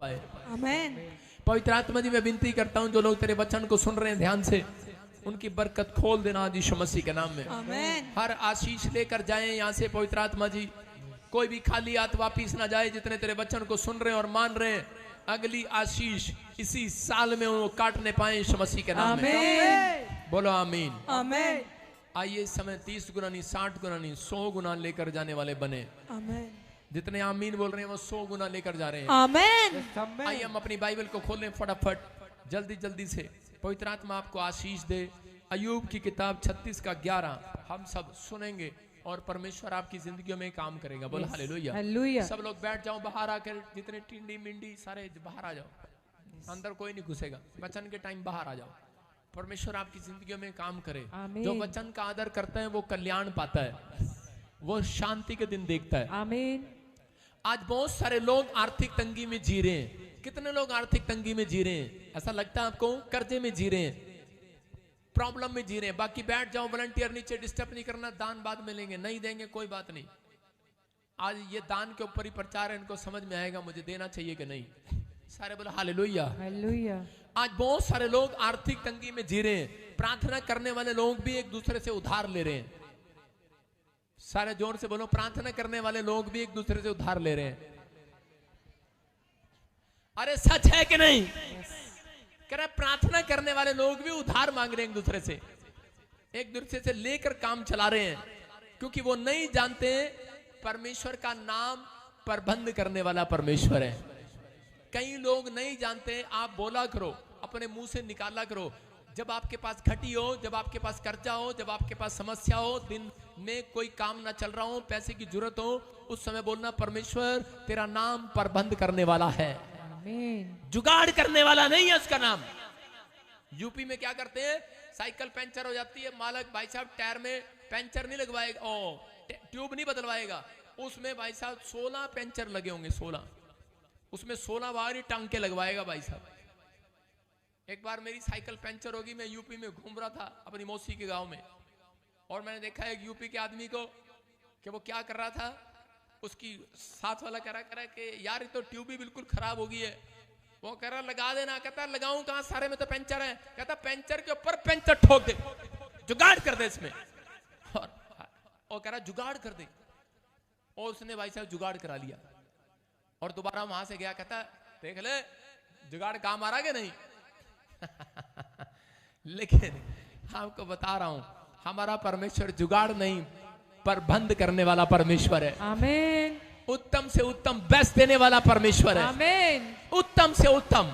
आमीन। पवित्र आत्मा जी मैं विनती करता हूँ जो लोग तेरे वचन को सुन रहे हैं ध्यान से, उनकी बरकत खोल देना आज यीशु मसीह के नाम में। आमीन। हर आशीष लेकर जाएं यहाँ से पवित्र आत्मा जी, कोई भी खाली हाथ वापिस ना जाए। जितने तेरे वचन को सुन रहे हैं और मान रहे हैं, अगली आशीष इसी साल में वो काटने पाए यीशु मसीह के नाम में। बोलो आमीन। आमीन। आइए इस समय 30 गुना नहीं, 60 गुना नहीं, 100 गुना लेकर जाने वाले बने। आमीन। जितने आमीन बोल रहे हैं वो 100 गुना लेकर जा रहे हैं। आमीन। आइए हम अपनी बाइबल को खोलें फटाफट, जल्दी जल्दी से। पवित्र आत्मा आपको आशीष दे। अय्यूब की किताब 36 का 11 हम सब सुनेंगे और परमेश्वर आपकी जिंदगियों में काम करेगा। बोल हालेलुया। हालेलुया। सब लोग बैठ जाओ, बाहर आकर जितने टिंडी मिंडी सारे बाहर आ जाओ, अंदर कोई नहीं घुसेगा। वचन के टाइम बाहर आ जाओ, परमेश्वर आपकी जिंदगियों में काम करे। जो वचन का आदर करता है वो कल्याण पाता है, वो शांति के दिन देखता है। आमीन। आज बहुत सारे लोग आर्थिक तंगी में जी रहे हैं। कितने लोग आर्थिक तंगी में जी रहे हैं? ऐसा लगता है आपको? कर्जे में जी रहे हैं, प्रॉब्लम में जी रहे हैं। बाकी बैठ जाओ, वॉलंटियर नीचे, डिस्टर्ब नहीं करना। दान बाद में लेंगे, नहीं देंगे कोई बात नहीं। आज ये दान के ऊपर ही प्रचार है, इनको समझ में आएगा मुझे देना चाहिए कि नहीं। सारे बोलो हालेलुया। हालेलुया। आज बहुत सारे लोग आर्थिक तंगी में जी रहे हैं। प्रार्थना करने वाले लोग भी एक दूसरे से उधार ले रहे हैं। सारे जोर से बोलो, प्रार्थना करने वाले लोग भी एक दूसरे से उधार ले रहे हैं। अरे सच है कि नहीं? कह रहा प्रार्थना करने वाले लोग भी उधार मांग रहे हैं एक दूसरे से, एक दूसरे से लेकर काम चला रहे हैं, क्योंकि वो नहीं जानते परमेश्वर का नाम प्रबंध करने वाला परमेश्वर है। कई लोग नहीं जानते। आप बोला करो, अपने मुंह से निकाला करो। जब आपके पास घटी हो, जब आपके पास कर्जा हो, जब आपके पास समस्या हो, दिन में कोई काम ना चल रहा हो, पैसे की जरूरत हो, उस समय बोलना परमेश्वर तेरा नाम प्रबंध करने वाला है। आमीन। जुगाड़ करने वाला नहीं है उसका नाम। यूपी में क्या करते हैं? साइकिल पंचर हो जाती है, मालक भाई साहब टायर में पंचर नहीं लगवाएगा, ट्यूब नहीं बदलवाएगा। उसमें भाई साहब 16 पंचर लगे होंगे, 16, उसमें 16 बार ही टांके लगवाएगा भाई साहब। एक बार मेरी साइकिल पंचर होगी, मैं यूपी में घूम रहा था अपनी मौसी के गांव में, और मैंने देखा एक यूपी के आदमी को कि वो क्या कर रहा था। उसकी साथ वाला कह रहा कि यार ये तो ट्यूब भी बिल्कुल खराब हो गई है। वो कह रहा लगा देना। कहता लगाऊं कहां, सारे में तो पंचर है। कहता पंचर के ऊपर पंचर ठोक दे, जुगाड़ कर दे इसमें। और कह रहा जुगाड़ कर दे, और उसने भाई साहब जुगाड़ करा लिया और दोबारा वहां से गया। कहता देख ले जुगाड़ काम आ रहा है नहीं। लेकिन आपको बता रहा हूं, हमारा परमेश्वर जुगाड़ नहीं, प्रबंध करने वाला परमेश्वर है। आमीन। उत्तम से उत्तम बेस्ट देने वाला परमेश्वर है। आमीन। उत्तम से उत्तम,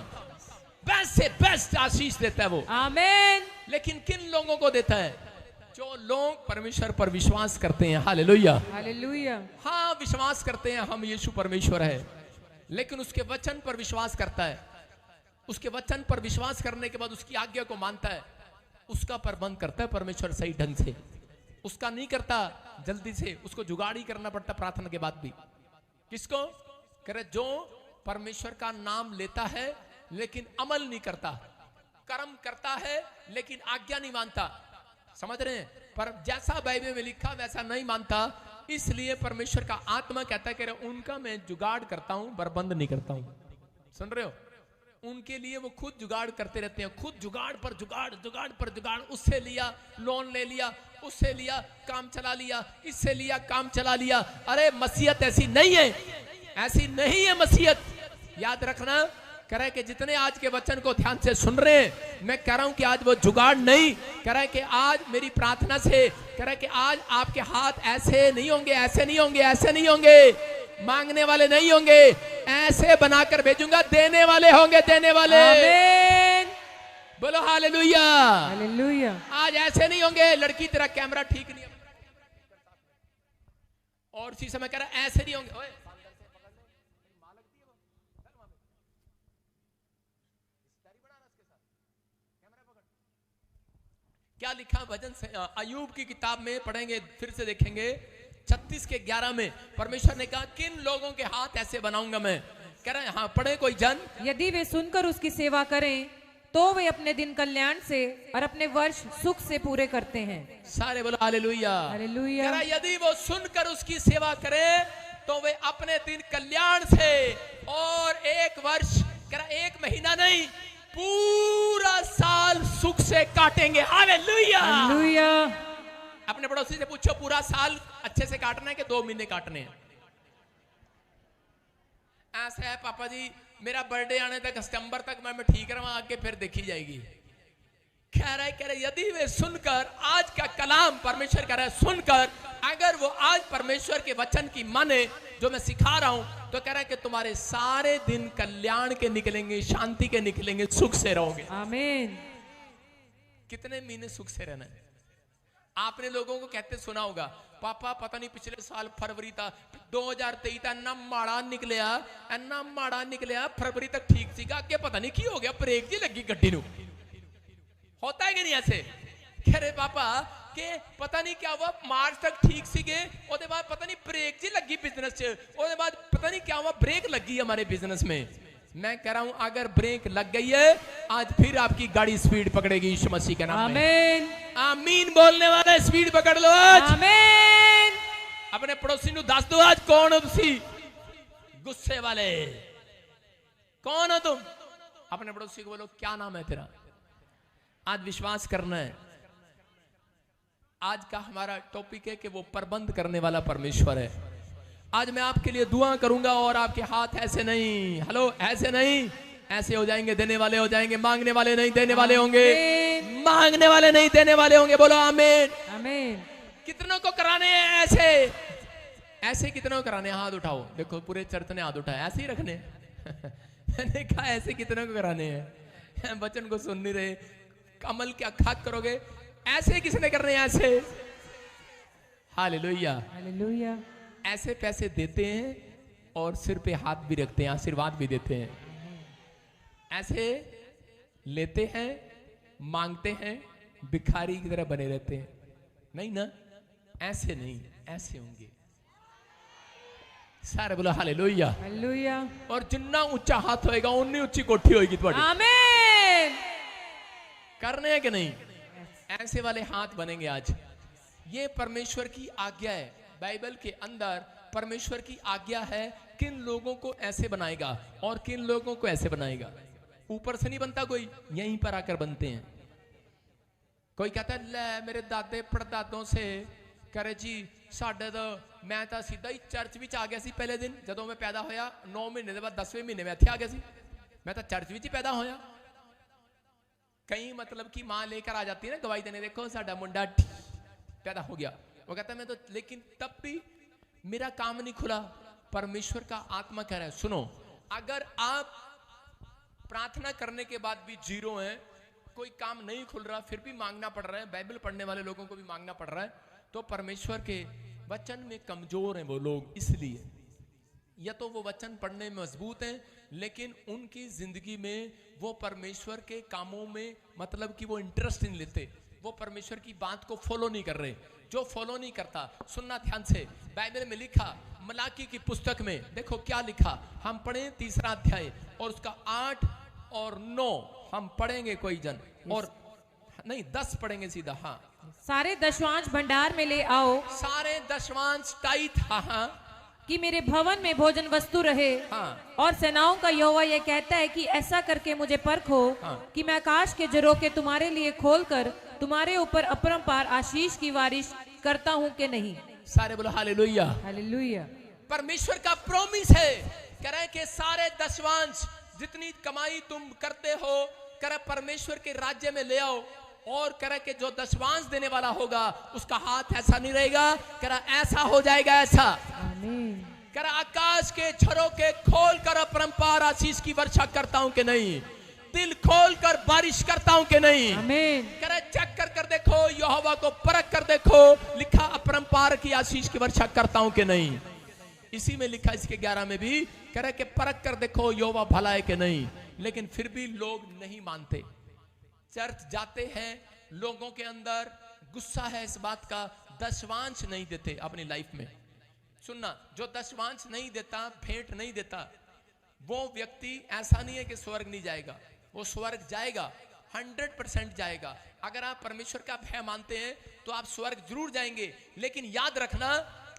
बेस्ट से बेस्ट आशीष देता है वो। आमीन। लेकिन किन लोगों को देता है? जो लोग परमेश्वर पर विश्वास करते हैं। हालेलुया। हालेलुया। हाँ, विश्वास करते हैं हम यीशु परमेश्वर है, लेकिन उसके वचन पर विश्वास करता है। उसके वचन पर विश्वास करने के बाद उसकी आज्ञा को मानता है, उसका प्रबंध करता है परमेश्वर सही ढंग से। उसका नहीं करता जल्दी से, उसको जुगाड़ ही करना पड़ता प्रार्थना के बाद भी। किसको करे? जो परमेश्वर का नाम लेता है लेकिन अमल नहीं करता, कर्म करता है लेकिन आज्ञा नहीं मानता। समझ रहे हैं? पर जैसा बाइबल में लिखा वैसा नहीं मानता, इसलिए परमेश्वर का आत्मा कहता है कि उनका मैं जुगाड़ करता हूं, प्रबंध नहीं करता हूं। सुन रहे हो? उनके लिए वो खुद जुगाड़ करते रहते हैं, खुद जुगाड़ पर जुगाड़, जुगाड़ पर जुगाड़। उससे लिया लोन ले लिया, उससे लिया काम चला लिया, इससे लिया काम चला लिया। अरे मसीहत ऐसी नहीं है, ऐसी नहीं है मसीहत। याद रखना। कह रहा है कि जितने आज के वचन को ध्यान से सुन रहे हैं, मैं कह रहा हूं कि आज वो जुगाड़ नहीं। कह रहा है कि आज मेरी प्रार्थना से, कह रहा है कि आज आपके हाथ ऐसे नहीं होंगे, ऐसे नहीं होंगे, ऐसे नहीं होंगे, मांगने वाले नहीं होंगे, ऐसे बनाकर भेजूंगा, देने वाले होंगे, देने वाले। आमीन। बोलो हालेलुया। हालेलुया। आज ऐसे नहीं होंगे, लड़की तेरा कैमरा ठीक नहीं है, और इसी समय कह रहा ऐसे नहीं होंगे। ओए, क्या लिखा भजन से? अय्यूब की किताब में पढ़ेंगे, फिर से देखेंगे 36 के 11 में परमेश्वर ने कहा किन लोगों के हाथ ऐसे बनाऊंगा मैं। कह रहा है हाँ, पढ़े कोई जन। यदि वे सुनकर उसकी सेवा करें तो वे अपने दिन कल्याण से और अपने वर्ष सुख से पूरे करते हैं। सारे बोलो हालेलुया। हालेलुया। कह रहा यदि वो सुनकर उसकी सेवा करे तो वे अपने दिन कल्याण से और एक वर्ष, एक महीना नहीं, पूरा साल सुख से काटेंगे। हालेलुया। हालेलुया। अपने पड़ोसी से पूछो, पूरा साल अच्छे से काटना है कि 2 महीने काटने हैं? ऐसा है पापा जी, मेरा बर्थडे आने तक, सितंबर तक मैं ठीक रहा, आगे फिर देखी जाएगी। कह रहे यदि वे सुनकर, आज का कलाम परमेश्वर कह रहा है, सुनकर अगर वो आज परमेश्वर के वचन की माने जो मैं सिखा रहा हूं, तो कह रहा है कि तुम्हारे सारे दिन कल्याण के निकलेंगे, शांति के निकलेंगे, सुख से रहोगे। आमीन। कितने महीने सुख से रहना है? आपने लोगों को कहते सुना होगा, पापा पता नहीं पिछले साल फरवरी था, 2023 था, इन्ना माड़ा निकलिया, फरवरी तक ठीक सीगा, आगे पता नहीं की हो गया, ब्रेक जी लगी गड्डी नू। होता है कि नहीं ऐसे? कह रहे पापा के पता नहीं क्या हुआ, मार्च तक ठीक सीगे, उसके बाद पता नहीं ब्रेक जी लगी बिजनेस च, उसके बाद पता नहीं क्या हुआ, ब्रेक लगी हमारे बिजनेस में। मैं कह रहा हूं अगर ब्रेक लग गई है, आज फिर आपकी गाड़ी स्पीड पकड़ेगी यीशु मसीह के नाम में। आमीन। आमीन बोलने वाले स्पीड पकड़ लो आज। आमीन। अपने पड़ोसी नु दस दो आज, कौन हो तुसी गुस्से वाले, कौन हो तुम? अपने पड़ोसी को बोलो, क्या नाम है तेरा? आज विश्वास करना है। आज का हमारा टॉपिक है कि वो प्रबंध करने वाला परमेश्वर है। आज मैं आपके लिए दुआ करूंगा और आपके हाथ ऐसे नहीं, हेलो, ऐसे नहीं, ऐसे हो जाएंगे, देने वाले हो जाएंगे, मांगने वाले नहीं देने वाले होंगे, मांगने वाले नहीं देने वाले होंगे। बोलो आमीन। आमीन। कितनों को कराने हैं ऐसे? ऐसे कितनों को कराने? हाथ उठाओ। देखो पूरे चर्च ने हाथ उठाया, ऐसे ही रखने। मैंने कहा ऐसे कितनों को कराने हैं? वचन को सुन नहीं रहे, कमल क्या खाक करोगे? ऐसे किसने करने हैं? ऐसे। हालेलुया। हालेलुया। ऐसे पैसे देते हैं और सिर पे हाथ भी रखते हैं, आशीर्वाद भी देते हैं। ऐसे लेते हैं, मांगते हैं, भिखारी की तरह बने रहते हैं। नहीं ना, ऐसे नहीं, ऐसे होंगे। सारे बोलो हालेलुया। हालेलुया। और जितना ऊंचा हाथ होएगा उतनी ऊंची कोठी होएगी तुम्हारी। आमीन। करने हैं कि नहीं? ऐसे वाले हाथ बनेंगे आज। ये परमेश्वर की आज्ञा है। बाइबल के अंदर परमेश्वर की आज्ञा है, किन लोगों को ऐसे बनाएगा और किन लोगों को ऐसे बनाएगा। ऊपर से नहीं बनता कोई, यहीं पर आकर बनते हैं। कोई कहता है ले मेरे दादे परदादों से करे जी साढ़े तो मैं तो सीधा ही चर्च विच आ गया सी पहले दिन जदों मैं पैदा होया 9 महीने के बाद 10वें महीने में इत्थे आ गया सी मैं तो चर्च विच ही पैदा होया। कई मतलब कि मां लेकर आ जाती है ना गवाही देने, देखो साडा मुंडा पैदा हो गया। वो कहता है मैं तो, लेकिन तब भी मेरा काम नहीं खुला। परमेश्वर का आत्मा कह रहा है सुनो, अगर आप प्रार्थना करने के बाद भी जीरो हैं, कोई काम नहीं खुल रहा, फिर भी मांगना पड़ रहा है, बाइबल पढ़ने वाले लोगों को भी मांगना पड़ रहा है, तो परमेश्वर के वचन में कमजोर हैं वो लोग। इसलिए या तो वो वचन पढ़ने में मजबूत हैं लेकिन उनकी जिंदगी में वो परमेश्वर के कामों में मतलब कि वो इंटरेस्ट नहीं लेते, वो परमेश्वर की बात को फॉलो नहीं कर रहे। जो फॉलो नहीं करता, सुनना ध्यान से, बाइबल में लिखा मलाकी की पुस्तक में देखो क्या लिखा, हम पढ़े 3रा अध्याय और उसका 8 और 9 हम पढ़ेंगे कोई जन, और नहीं 10 पढ़ेंगे सीधा। हाँ, सारे दशवांश भंडार में ले आओ, सारे दशवांश टाइट, हाँ हाँ, कि मेरे भवन में भोजन वस्तु रहे। हाँ। और सेनाओं का यहोवा यह कहता है कि ऐसा करके मुझे परखो हाँ। कि मैं आकाश के झरोखे तुम्हारे लिए खोलकर तुम्हारे ऊपर अपरंपार आशीष की बारिश करता हूं कि नहीं। सारे बोलो हालेलुया। हालेलुया। परमेश्वर का प्रॉमिस है, कह रहे कि सारे दशवांश जितनी कमाई तुम करते हो कह परमेश्वर के राज्य में ले आओ, और कह रहे कि जो दशवांश देने वाला होगा उसका हाथ ऐसा नहीं रहेगा, कह रहा ऐसा हो जाएगा, ऐसा आमीन। कह रहा आकाश के झरोखे खोल कर अपरंपार आशीष की वर्षा करता हूं कि नहीं, दिल खोल कर बारिश करता हूं कि नहीं। आमीन। कह रहा चेक कर देखो, यहोवा को परख कर देखो, लिखा अपरंपार की आशीष की वर्षा करता हूं कि नहीं। इसी में लिखा इसके 11 में भी कह रहा कि परख कर देखो यहोवा भला है कि नहीं, लेकिन फिर भी लोग नहीं मानते। चर्च जाते हैं, लोगों के अंदर गुस्सा है इस बात का, दशवांश नहीं देते अपनी लाइफ में। सुनना, जो दशवांश नहीं देता, भेंट नहीं देता, वो व्यक्ति ऐसा नहीं है कि स्वर्ग नहीं जाएगा, वो स्वर्ग जाएगा, 100% जाएगा। अगर आप परमेश्वर का भय मानते हैं तो आप स्वर्ग जरूर जाएंगे, लेकिन याद रखना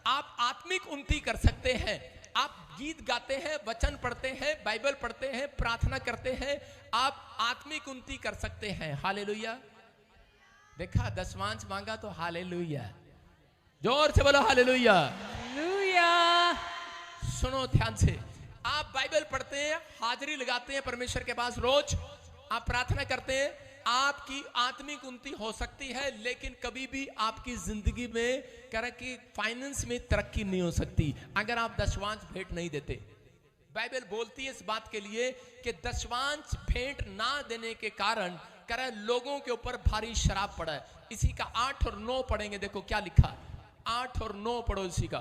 आप आत्मिक उन्नति कर सकते हैं। आप गीत गाते हैं, वचन पढ़ते हैं, बाइबल पढ़ते हैं, प्रार्थना करते हैं, आप आत्मिक उन्नति कर सकते हैं। हालेलुया। देखा, दशमांश मांगा तो हालेलुया, जोर से बोलो हालेलुया। हालेलुया। सुनो ध्यान से, आप बाइबल पढ़ते हैं, हाजिरी लगाते हैं परमेश्वर के पास रोज, आप प्रार्थना करते हैं, आपकी आत्मिक उन्नति हो सकती है, लेकिन कभी भी आपकी जिंदगी में कह रहा कि फाइनेंस में तरक्की नहीं हो सकती अगर आप दशमांश भेंट नहीं देते। बाइबल बोलती है इस बात के लिए कि दशमांश भेंट ना देने के कारण कह रहा है लोगों के ऊपर भारी शराब पड़ा है। इसी का 8 और 9 पढ़ेंगे, देखो क्या लिखा, 8 और 9 पढ़ो इसी का।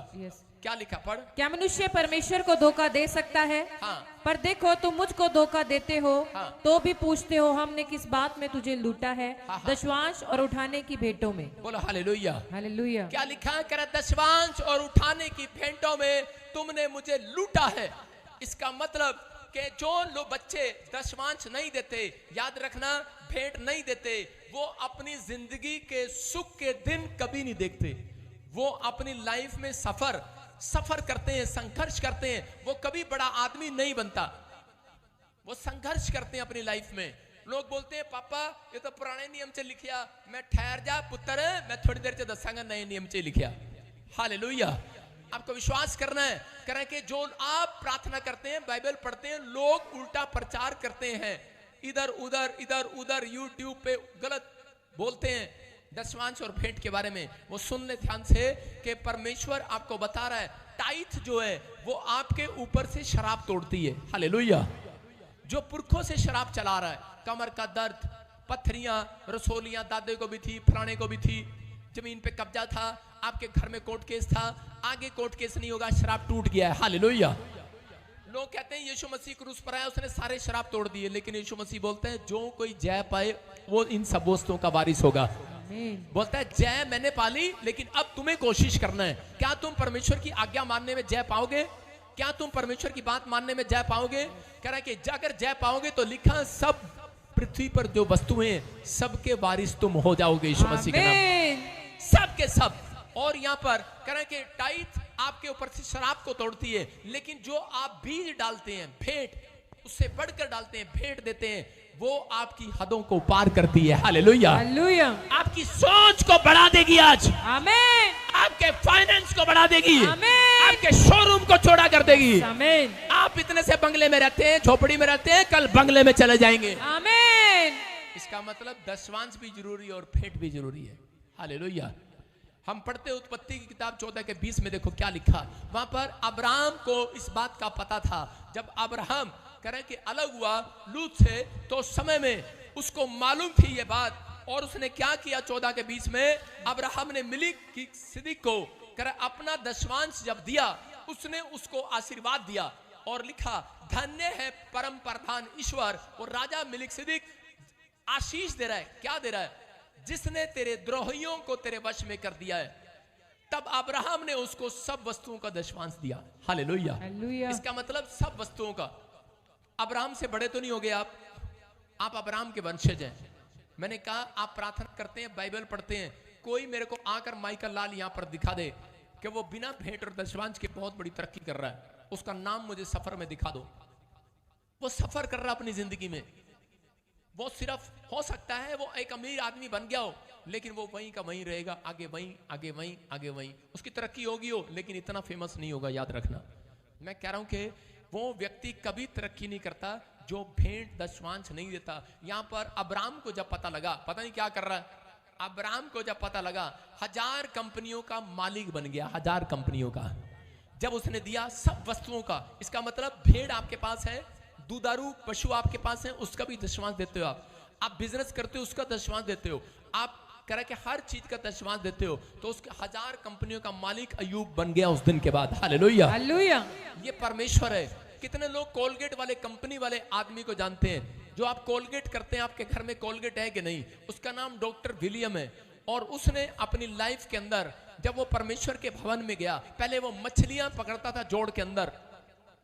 क्या लिखा, पढ़। क्या मनुष्य परमेश्वर को धोखा दे सकता है? हाँ। पर देखो, तुम मुझको धोखा देते हो, हाँ। तो भी पूछते हो हमने किस बात में तुझे लूटा है? हाँ। दशमांश और उठाने की भेंटों में। बोलो हालेलुया। हालेलुया। क्या लिखा है, कह रहा दशमांश और उठाने की भेंटों में तुमने मुझे लूटा है। इसका मतलब कि जो लोग बच्चे दशमांश नहीं देते, याद रखना, भेंट नहीं देते, वो अपनी जिंदगी के सुख के दिन कभी नहीं देखते। वो अपनी लाइफ में सफर करते हैं, संघर्ष करते हैं, वो कभी बड़ा आदमी नहीं बनता। वो संघर्ष करते हैं अपनी लाइफ में। लोग बोलते हैं पापा ये तो पुराने नियम से लिखिया, मैं ठहर जा पुत्र, मैं थोड़ी देर से दसांगा नए नियम से लिखिया। हालेलुया। आपको विश्वास करना है, करें कि जो आप प्रार्थना करते हैं, बाइबल पढ़ते हैं, लोग उल्टा प्रचार करते हैं, इधर उधर यूट्यूब पे गलत बोलते हैं दशमांश और भेंट के बारे में। वो सुन ले ध्यान से कि परमेश्वर आपको बता रहा है, टाइथ जो है वो आपके ऊपर से शराब तोड़ती है। हालेलुया। जो पुरखों से शराब चला रहा है, कमर का दर्द, पत्थरियां, रसोलियां, दादे को भी थी, फलाने को भी थी, जमीन पे कब्जा था, आपके घर में कोर्ट केस था, आगे कोर्ट केस नहीं होगा, शराब टूट गया है। हालेलुया। लोग कहते हैं यीशु मसीह क्रूस पर आया, उसने सारे शराब तोड़ दिए, लेकिन यीशु मसीह बोलते हैं जो कोई जय पाए वो इन सब वस्तुओं का वारिस होगा। बोलता है जय मैंने पाली, लेकिन अब तुम्हें कोशिश करना है। क्या तुम परमेश्वर की आज्ञा मानने में जय पाओगे? क्या तुम परमेश्वर की बात मानने में जय पाओगे? कह रहा है कि अगर जय पाओगे तो लिखा सब पृथ्वी पर जो वस्तुएं सबके वारिस तुम हो जाओगे यीशु मसीह के नाम, सब के सब। और यहाँ पर कह रहा है कि टाइथ आपके ऊपर से शराब को तोड़ती है, लेकिन जो आप बीज डालते हैं, भेंट उससे बढ़कर डालते हैं, भेंट देते हैं, वो आपकी हदों को पार करती है। हालेलुया। हालेलुया। आपकी सोच को बढ़ा देगी आज। आमीन। आपके फाइनेंस को बढ़ा देगी। आमीन। आपके शोरूम को चौड़ा कर देगी। आमीन। आप इतने से बंगले में रहते हैं, झोपड़ी में रहते हैं, कल बंगले में चले जाएंगे। आमीन। इसका मतलब दशमांश भी जरूरी है और भेंट भी जरूरी है। हालेलुया। हम पढ़ते उत्पत्ति की किताब 14 के 20 में, देखो क्या लिखा। वहां पर अब्राहम को इस बात का पता था, जब अब्राहम करें कि अलग हुआ लूत से, तो उस समय में उसको मालूम थी ये बात, और उसने क्या किया 14 के 20 में, अब्राहम ने मेलिकिसिदक को करे अपना दशमांश जब दिया, उसने उसको आशीर्वाद दिया और लिखा धन्य है परम प्रधान ईश्वर, और राजा मेलिकिसिदक आशीष दे रहा है। क्या दे रहा है? जिसने तेरे द्रोहियों को तेरे वश में कर दिया है। तब अब्राहम ने उसको सब वस्तुओं का दशमांश दिया। हालेलुया। इसका मतलब सब वस्तुओं का। अब्राहम से बड़े तो नहीं हो गए आप अब्राहम के वंशज हैं। मैंने कहा आप प्रार्थना करते हैं, बाइबल पढ़ते हैं, कोई मेरे को आकर माइकल लाल यहां पर दिखा दे कि वो बिना भेंट और दशमांश के बहुत बड़ी तरक्की कर रहा है, उसका नाम मुझे सफर में दिखा दो। वो सफर कर रहा है अपनी जिंदगी में। वो सिर्फ हो सकता है वो एक अमीर आदमी बन गया हो, लेकिन वो वहीं का वहीं रहेगा, आगे वहीं, आगे वहीं, आगे वहीं। उसकी तरक्की होगी हो, लेकिन इतना फेमस नहीं होगा। याद रखना, मैं कह रहा हूं कि वो व्यक्ति कभी तरक्की नहीं करता जो भेंट दशमांश नहीं देता। यहां पर अब्राहम को जब पता लगा, पता नहीं क्या कर रहा है, अब्राहम को जब पता लगा 1000 कंपनियों का मालिक बन गया, 1000 कंपनियों का। जब उसने दिया सब वस्तुओं का, इसका मतलब भेड़ आपके पास है, दुधारू पशु आपके पास है, उसका भी दशमांश देते हो आप बिजनेस करते हो उसका दशमांश देते हो, आप कह के हर चीज का दशमांश देते हो, तो उसके 1000 कंपनियों का मालिक अय्यूब बन गया उस दिन के बाद। हालेलुया। हालेलुया। ये परमेश्वर है। कितने लोग कोलगेट वाले कंपनी वाले आदमी को जानते हैं? जो आप कोलगेट करते हैं, आपके घर में कोलगेट है कि नहीं? उसका नाम डॉक्टर विलियम है। और उसने अपनी लाइफ के अंदर जब वो परमेश्वर के भवन में गया, पहले वो मछलियां पकड़ता था जोड़ के अंदर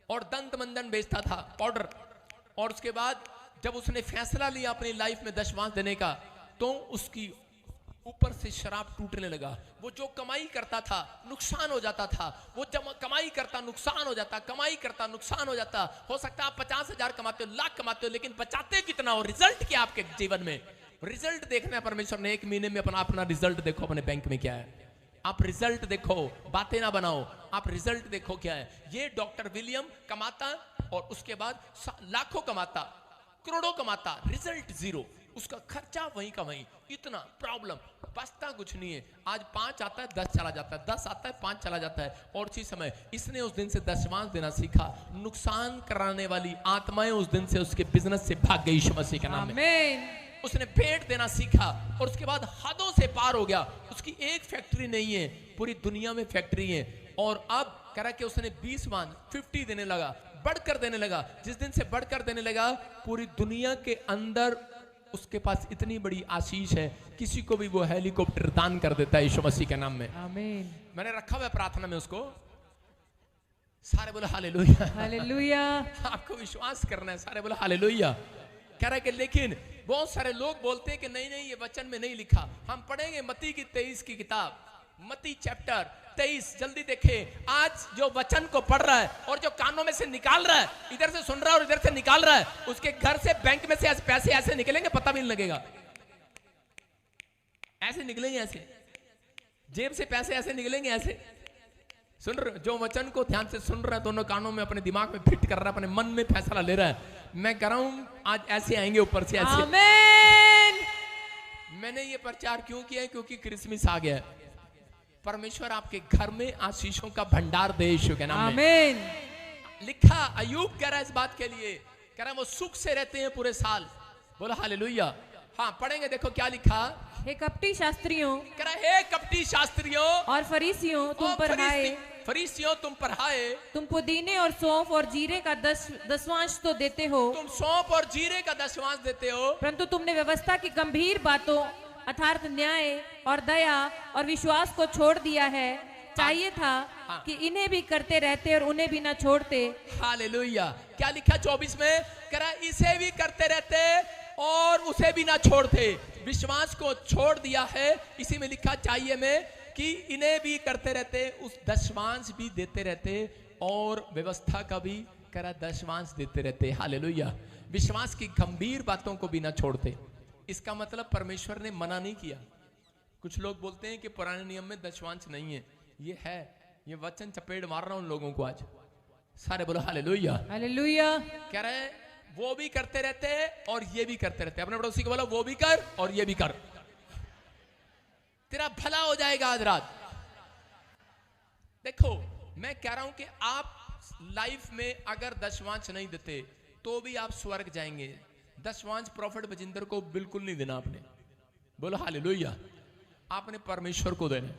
और दंत मंदन बेचता था, पाउडर। और उसके बाद जब उसने फैसला लिया अपनी लाइफ में दशमांश देने का, तो उसकी ऊपर से शराब टूटने लगा। वो जो कमाई करता था नुकसान हो जाता था, वो जब कमाई करता नुकसान हो जाता, कमाई करता नुकसान हो जाता। हो सकता है आप 50,000 कमाते हो, लाख कमाते हो, लेकिन बचाते कितना हो? रिजल्ट क्या आपके जीवन में? रिजल्ट देखना है परमेश्वर ने। 1 महीने में अपना रिजल्ट देखो, अपने बैंक में क्या है। आप रिजल्ट देखो, बातें ना बनाओ, आप रिजल्ट देखो क्या है। ये डॉक्टर विलियम कमाता और उसके बाद लाखों कमाता, करोड़ों कमाता, रिजल्ट जीरो, उसका खर्चा वहीं का वहीं, इतना प्रॉब्लम, बचता कुछ नहीं है। आज 5 आता है 10 चला जाता है, 10 आता है 5 चला जाता है। और चीज समय इसने उस दिन से दशमांश देना सीखा। नुकसान कराने वाली आत्माएं उस दिन से उसके बिजनेस से भाग गई यीशु मसीह के नाम में। आमीन। उसने भेंट देना सीखा और उसके बाद हदों से पार हो गया। उसकी एक फैक्ट्री नहीं है, पूरी दुनिया में फैक्ट्री है। और अब कह रहा कि उसने 20 मान 50 देने लगा, बढ़कर देने लगा। जिस दिन से बढ़कर देने लगा, पूरी दुनिया के अंदर उसके पास इतनी बड़ी आशीष है, किसी को भी वो हेलीकॉप्टर दान कर देता है यीशु मसीह के नाम में। आमीन। मैंने रखा हुआ प्रार्थना में उसको। सारे बोलो हालेलुया। हालेलुया। आपको विश्वास करना है, सारे बोलो हालेलुया। कह रहा है कि लेकिन बहुत सारे लोग बोलते हैं कि नहीं नहीं, ये वचन में नहीं लिखा। हम पढ़ेंगे मत्ती की 23 की किताब, मत्ती चैप्टर 23। जल्दी देखे, आज जो वचन को पढ़ रहा है और जो कानों में से निकाल रहा है, इधर से सुन रहा है और इधर से निकाल रहा है, उसके घर से बैंक में से पैसे ऐसे निकलेंगे, पता भी नहीं लगेगा। ऐसे निकलेंगे, ऐसे जेब से पैसे ऐसे निकलेंगे, ऐसे। सुन रहे जो वचन को ध्यान से सुन रहा है, दोनों कानों में अपने दिमाग में फिट कर रहा है, अपने मन में फैसला ले रहा है। मैं कह रहा हूं आज ऐसे आएंगे ऊपर से ऐसे। आमीन। मैंने ये प्रचार क्यों किया है? क्योंकि क्रिसमस आ गया है। परमेश्वर आपके घर में आशीषों का भंडार दे यीशु के नाम में। आमीन। लिखा, अय्यूब कह रहा है इस बात के लिए, कह रहा है वो सुख से रहते हैं पूरे साल। बोलो हालेलुया। हाँ पढ़ेंगे, देखो क्या लिखा। हे कपटी शास्त्रियों, कह रहा है हे कपटी शास्त्रियों और फरीसियों, तुम पर हाय। फरीसियों तुम पर हाय। तुम पुदीने और सौंफ और जीरे का दसवांश तो देते हो, तुम सौंफ और जीरे का दशवांश देते हो, परंतु तुमने व्यवस्था की गंभीर बातों अर्थात न्याय और दया और विश्वास को छोड़ दिया है। चाहिए था कि इन्हें भी करते रहते और उन्हें भी ना छोड़ते। हालेलुया। क्या लिखा 24 में? कह रहा इसे भी करते रहते और उसे भी ना छोड़ते। विश्वास को छोड़ दिया है। इसी में लिखा चाहिए में कि इन्हें भी करते रहते, उस दशमांश भी देते रहते और व्यवस्था का भी करा दशमांश देते रहते। हालेलुया। विश्वास की गंभीर बातों को भी ना छोड़ते। इसका मतलब परमेश्वर ने मना नहीं किया। कुछ लोग बोलते हैं कि पुराने नियम में दशमांश नहीं है, ये है। ये वचन चपेट मार रहा हूं उन लोगों को आज। सारे बोलो हालेलुया। हालेलुया। कह रहे हैं वो भी करते रहते हैं और ये भी करते रहते हैं। अपने पड़ोसी को बोलो वो भी कर और ये भी कर, तेरा भला हो जाएगा आज रात। देखो मैं कह रहा हूं कि आप लाइफ में अगर दशवांश नहीं देते तो भी आप स्वर्ग जाएंगे। दशवांश प्रॉफिट बजिंदर को बिल्कुल नहीं देना आपने। बोलो हालेलुया। आपने परमेश्वर को देना।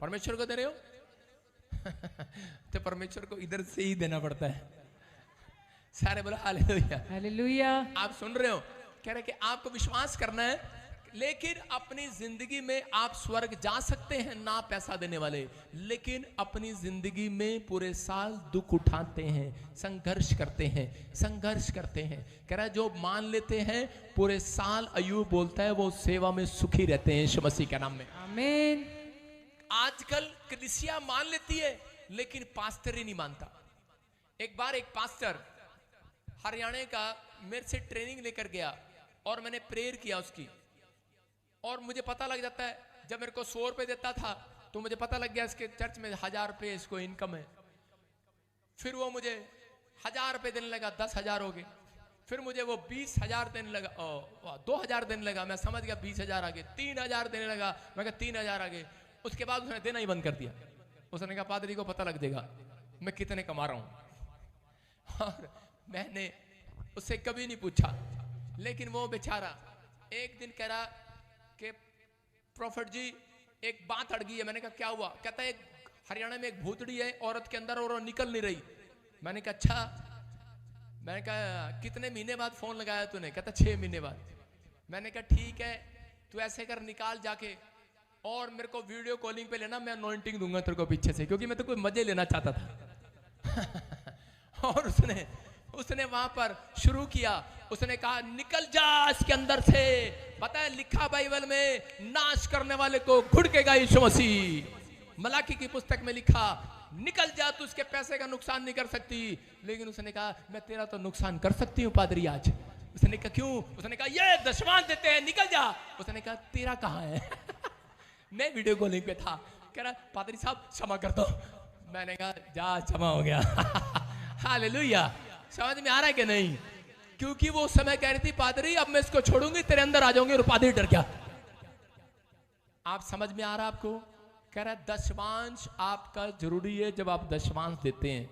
परमेश्वर को दे रहे हो तो परमेश्वर को इधर से ही देना पड़ता है। सारे बोलो हालेलुया। हालेलुया। आप सुन रहे हो? कह रहे कि आपको विश्वास करना है, लेकिन अपनी जिंदगी में आप स्वर्ग जा सकते हैं ना पैसा देने वाले, लेकिन अपनी जिंदगी में पूरे साल दुख उठाते हैं, संघर्ष करते हैं, संघर्ष करते हैं। कह रहा है जो मान लेते हैं पूरे साल, अय्यूब बोलता है वो सेवा में सुखी रहते हैं यीशु मसीह के नाम में। आमीन। आजकल कलीसिया मान लेती है लेकिन पास्टर ही नहीं मानता। एक बार एक पास्टर हरियाणा का मेरे से ट्रेनिंग लेकर गया और मैंने प्रेयर किया उसकी, और मुझे पता लग जाता है, जब मेरे को 100 रुपए देता था तो मुझे पता लग गया इसके चर्च में 1000 रुपए इसको इनकम है। फिर वो मुझे 1000 रुपए देने लगा, 10,000 हो गए। फिर मुझे वो 20,000 देने लगा, 2000 देने लगा, मैं समझ गया 20,000 आ गए। 3,000 देने लगा, मैं कहा 3,000 आ गए। उसके बाद उसने देना ही बंद कर दिया। उसने कहा पादरी को पता लग जाएगा मैं कितने कमा रहा हूं। और मैंने उससे कभी नहीं पूछा, लेकिन वो बेचारा एक दिन कह रहा कि प्रॉफिट जी एक बात अड़ गई है। मैंने कहा क्या हुआ? कहता है हरियाणा में एक भूतड़ी है औरत के अंदर और वो निकल नहीं रही। मैंने कहा अच्छा। मैंने कहा कितने महीने बाद फोन लगाया तूने? कहता 6 महीने बाद। मैंने कहा ठीक है, तू ऐसे कर निकाल जाके और मेरे को वीडियो कॉलिंग पे लेना, मैं अनॉइंटिंग दूंगा तेरे को पीछे से, क्योंकि मैं तो कोई मजे लेना चाहता था। और उसने वहां पर शुरू किया। उसने कहा निकल जा इसके अंदर से। बताया लिखा बाइबल में, नाश करने वाले को घुड़केगा यीशु मसीह। मलाकी की पुस्तक में लिखा निकल जा, तू उसके पैसे का नुकसान नहीं कर सकती। लेकिन उसने कहा मैं तेरा तो नुकसान कर सकती हूँ पादरी आज। उसने कहा क्यों? उसने कहा ये दशमांश देते हैं, निकल जा। उसने कहा तेरा कहाँ है? मैं वीडियो कॉलिंग पे था, कह रहा पादरी साहब क्षमा कर दो। मैंने कहा जा क्षमा हो गया। हालेलुया। समझ में आ रहा है कि नहीं? क्योंकि वो समय कह रही थी पादरी अब मैं इसको छोड़ूंगी, तेरे अंदर आ जाऊंगी। और पादरी डर गया। आप समझ में आ रहा आपको? कह रहा है दशमांश आपका जरूरी है। जब आप दशमांश देते हैं,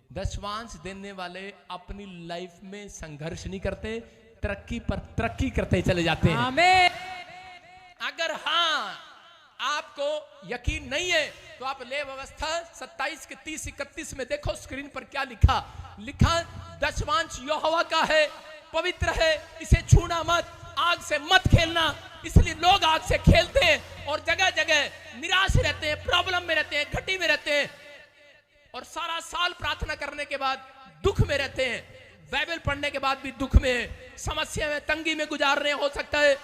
दशमांश देने वाले अपनी लाइफ में संघर्ष नहीं करते, तरक्की पर तरक्की करते चले जाते हैं। आमीन। अगर हाँ आपको यकीन नहीं है तो आप ले व्यवस्था 27 के 30 31 में देखो स्क्रीन पर क्या लिखा। लिखा दशमांश यहोवा का है, पवित्र है, इसे छूना मत, आग से मत खेलना। इसलिए लोग आग से खेलते हैं और जगह जगह निराश रहते हैं, प्रॉब्लम में रहते हैं, घटी में रहते हैं और सारा साल प्रार्थना करने के बाद दुख में रहते हैं। बाइबल पढ़ने के बाद भी दुख में, समस्या में, तंगी में गुजार रहे। हो सकता है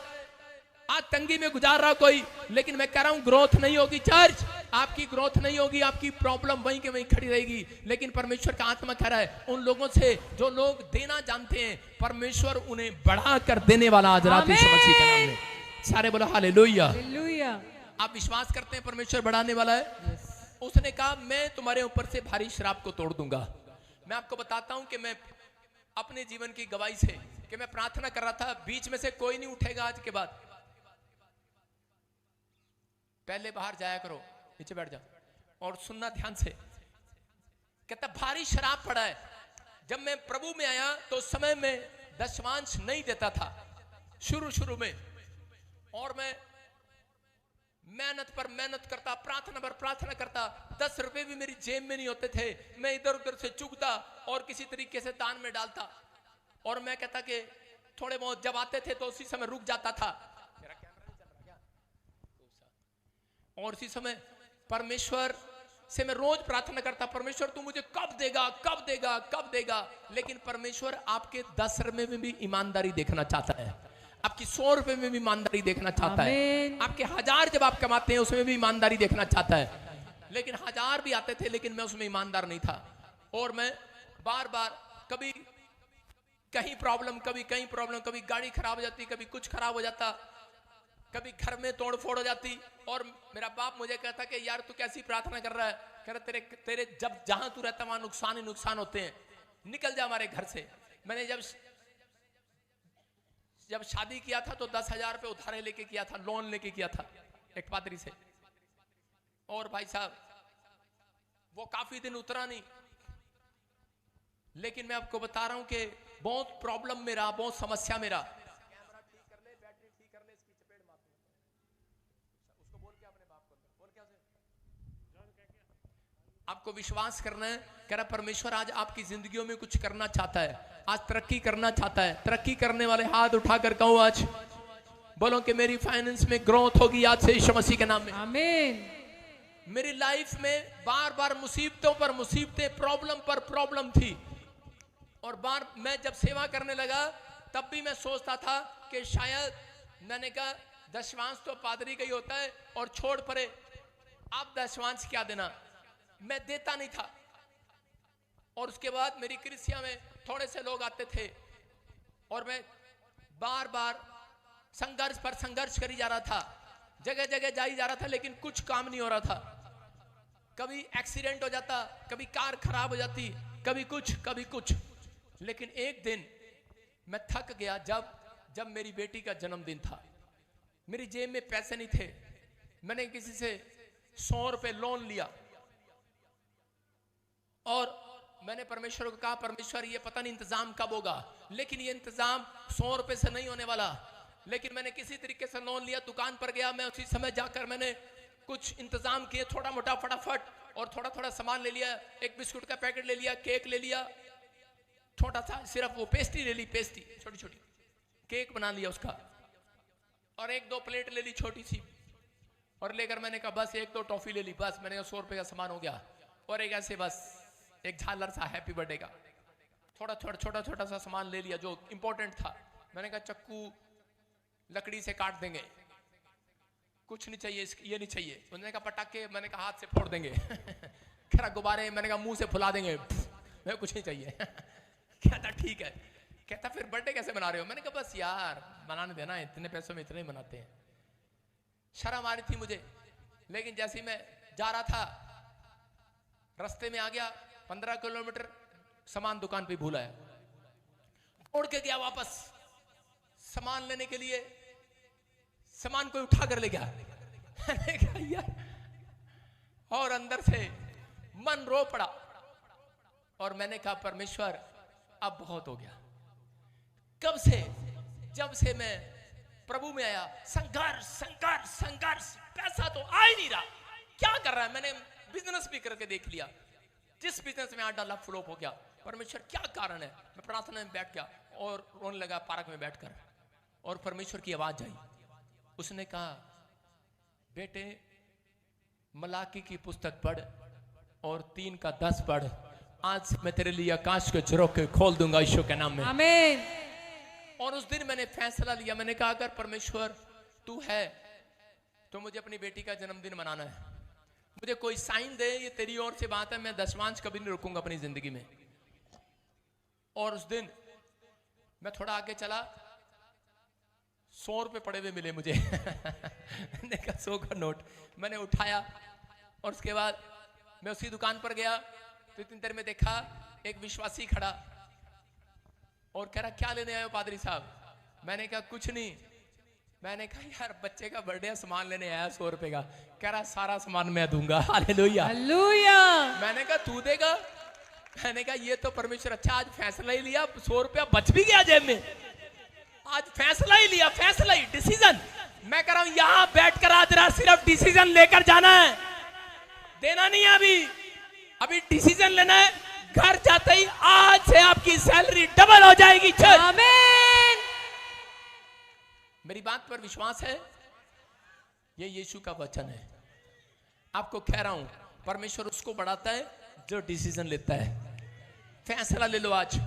आज तंगी में गुजार रहा कोई, लेकिन मैं कह रहा हूं ग्रोथ नहीं होगी चर्च, आपकी ग्रोथ नहीं होगी, आपकी प्रॉब्लम वहीं के वहीं खड़ी रहेगी। लेकिन परमेश्वर का आत्मा कह रहा है उन लोगों से जो लोग देना जानते हैं, परमेश्वर उन्हें बढ़ा कर देने वाला आज रात यीशु मसीह के नाम में। सारे बोलो हालेलुया। हालेलुया। आप विश्वास करते हैं परमेश्वर बढ़ाने वाला है? उसने कहा मैं तुम्हारे ऊपर से भारी शराब को तोड़ दूंगा। मैं आपको बताता हूं कि मैं अपने जीवन की गवाही से, कि मैं प्रार्थना कर रहा था, बीच में से कोई नहीं उठेगा आज के बाद, पहले बाहर जाया करो, नीचे बैठ जाओ और सुनना ध्यान से। कहता भारी शराब पड़ा है। जब मैं प्रभु में आया तो उस समय में दशमांश नहीं देता था शुरू में, और मैं मेहनत पर मेहनत करता, प्रार्थना पर प्रार्थना करता। 10 रुपए भी मेरी जेब में नहीं होते थे, मैं इधर उधर से चुगता और किसी तरीके से दान में डालता। और मैं कहता कि थोड़े बहुत जब आते थे तो उसी समय रुक जाता था। और इसी समय परमेश्वर से मैं रोज प्रार्थना करता, परमेश्वर तू मुझे कब देगा, कब देगा, कब देगा। लेकिन परमेश्वर आपके 10 रुपए में भी ईमानदारी देखना चाहता है, आपकी 100 रुपए में भी ईमानदारी देखना चाहता है, आपके 1000 जब आप कमाते हैं उसमें भी ईमानदारी देखना चाहता है। लेकिन 1000 भी आते थे लेकिन मैं उसमें ईमानदार नहीं था। और मैं बार बार कभी कहीं प्रॉब्लम, कभी कहीं प्रॉब्लम, कभी गाड़ी खराब हो जाती, कभी कुछ खराब हो जाता, कभी घर में तोड़ फोड़ हो जाती। और मेरा बाप मुझे कहता कि यार तू कैसी प्रार्थना कर रहा है? कह रहा तेरे जब जहां तू रहता वहां नुकसान ही नुकसान होते हैं, निकल जा हमारे घर से। मैंने जब शादी किया था तो 10,000 रुपए उधारे लेके किया था, लोन लेके किया था एक पादरी से। और भाई साहब वो काफी दिन उतरा नहीं। लेकिन मैं आपको बता रहा हूं कि बहुत प्रॉब्लम में रहा, बहुत समस्या में रहा। आपको विश्वास करना है। कह रहा परमेश्वर आज आपकी जिंदगियों में कुछ करना चाहता है, आज तरक्की करना चाहता है। तरक्की करने वाले हाथ उठाकर कहो आज, बोलो कि मेरी फाइनेंस में ग्रोथ होगी आज से यीशु मसीह के नाम में। आमीन। मेरी लाइफ में बार बार मुसीबतों पर मुसीबतें, प्रॉब्लम पर प्रॉब्लम थी। और बार मैं जब सेवा करने लगा तब भी मैं सोचता था कि शायद, मैंने कहा दशमांश तो पादरी का ही होता है और छोड़ पड़े, आप दशमांश क्या देना। मैं देता नहीं था। और उसके बाद मेरी कलीसिया में थोड़े से लोग आते थे और मैं बार बार संघर्ष पर संघर्ष करी जा रहा था, जगह जगह जाई जा रहा था, लेकिन कुछ काम नहीं हो रहा था। कभी एक्सीडेंट हो जाता, कभी कार खराब हो जाती, कभी कुछ कभी कुछ। लेकिन एक दिन मैं थक गया जब मेरी बेटी का जन्मदिन था। मेरी जेब में पैसे नहीं थे। मैंने किसी से 100 रुपए लोन लिया और मैंने परमेश्वर को कहा परमेश्वर ये पता नहीं इंतजाम कब होगा, लेकिन ये इंतजाम 100 रुपए से नहीं होने वाला। लेकिन मैंने किसी तरीके से लोन लिया, दुकान पर गया, मैं उसी समय जाकर मैंने कुछ इंतजाम किए, थोड़ा मोटा फटाफट, और थोड़ा थोड़ा सामान ले लिया। एक बिस्कुट का पैकेट ले लिया, केक ले लिया, छोटा सा सिर्फ वो पेस्ट्री ले ली, पेस्ट्री छोटी छोटी, केक बना लिया उसका, और 1-2 प्लेट ले ली छोटी सी, और लेकर मैंने कहा बस 1-2 टॉफी ले ली, बस मैंने कहा 100 रुपए का सामान हो गया। और एक ऐसे बस एक झालर सा हैप्पी बर्थडे का। थोड़ा थोड़ा छोटा छोटा सा सामान ले लिया जो इंपॉर्टेंट था। मैंने कहा चक्कू लकड़ी से काट देंगे, कुछ नहीं चाहिए, ये नहीं चाहिए। उन्होंने कहा पटाखे, मैंने कहा हाथ से फोड़ देंगे। कह रहा गुब्बारे, मैंने कहा मुंह से फुला देंगे। मैं कुछ नहीं चाहिए। कहता ठीक है। कहता फिर बर्थडे कैसे बना रहे हो? मैंने कहा बस यार बनाने देना, इतने पैसों में इतने ही बनाते हैं। शर्म आ रही थी मुझे, लेकिन जैसे ही मैं जा रहा था रास्ते में आ गया 15 किलोमीटर, सामान दुकान पे भूला है, उड़ के गया वापस सामान लेने के लिए, सामान कोई उठा कर ले गया। मैंने कहा यार, और अंदर से मन रो पड़ा और मैंने कहा परमेश्वर अब बहुत हो गया। कब से? जब से मैं प्रभु में आया, संघर्ष संघर्ष संघर्ष, पैसा तो आ ही नहीं रहा, क्या कर रहा है? मैंने बिजनेस भी करके देख लिया, जिस बिजनेस में $8 फ्लॉप हो गया। परमेश्वर क्या कारण है? मैं प्रार्थना में बैठ गया और रोने लगा पार्क में बैठकर, और परमेश्वर की आवाज आई। उसने कहा बेटे मलाकी की पुस्तक पढ़ और 3 का 10 पढ़, आज से मैं तेरे लिए आकाश के झरोखे खोल दूंगा यीशु के नाम में। आमीन। और उस दिन मैंने फैसला लिया, मैंने कहा अगर परमेश्वर तू है तो मुझे अपनी बेटी का जन्मदिन मनाना है, मुझे कोई साइन दे, ये तेरी ओर से बात है, मैं दशमांश कभी नहीं रुकूंगा अपनी जिंदगी में। और उस दिन मैं थोड़ा आगे चला, 100 रुपए पड़े हुए मिले मुझे। मैंने कहा 100 का नोट मैंने उठाया, और उसके बाद मैं उसी दुकान पर गया तो इतनी देर में देखा एक विश्वासी खड़ा और कह रहा क्या लेने आए हो पादरी साहब? मैंने कहा कुछ नहीं। मैंने कहा यार बच्चे का बर्थडे सामान लेने आया 100 रुपए का। कह रहा सारा सामान मैं दूंगा। Hallelujah hallelujah. मैंने कहा तू देगा? मैंने कहा ये तो परमेश्वर, अच्छा आज फैसला ही लिया, 100 रुपया बच भी गया जेब में, आज फैसला ही लिया, फैसला ही, डिसीजन। मैं कह रहा हूं यहां बैठकर आज रात सिर्फ डिसीजन लेकर जाना है, देना नहीं है अभी डिसीजन लेना है। घर जाते ही आज से आपकी सैलरी डबल हो जाएगी। आमीन। मेरी बात पर विश्वास है? ये यीशु का वचन है। आपको कह रहा हूं परमेश्वर उसको बढ़ाता है जो डिसीजन लेता है। फैसला ले लो आज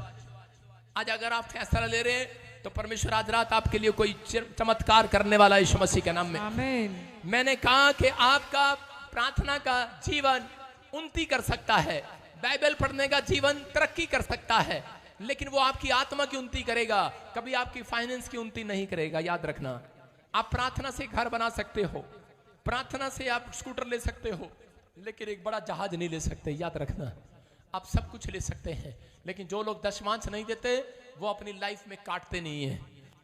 अगर आप फैसला ले रहे हैं तो परमेश्वर आज रात आपके लिए कोई चमत्कार करने वाला है यीशु मसीह के नाम में। आमीन। मैंने कहा कि आपका प्रार्थना का जीवन उन्नति कर सकता है, बाइबल पढ़ने का जीवन तरक्की कर सकता है, लेकिन वो आपकी आत्मा की उन्नति करेगा, कभी आपकी फाइनेंस की उन्नति नहीं करेगा। याद रखना, आप प्रार्थना से घर बना सकते हो, प्रार्थना से आप स्कूटर ले सकते हो, लेकिन एक बड़ा जहाज नहीं ले सकते। याद रखना, आप सब कुछ ले सकते हैं, लेकिन जो लोग दशमांश नहीं देते वो अपनी लाइफ में काटते नहीं है,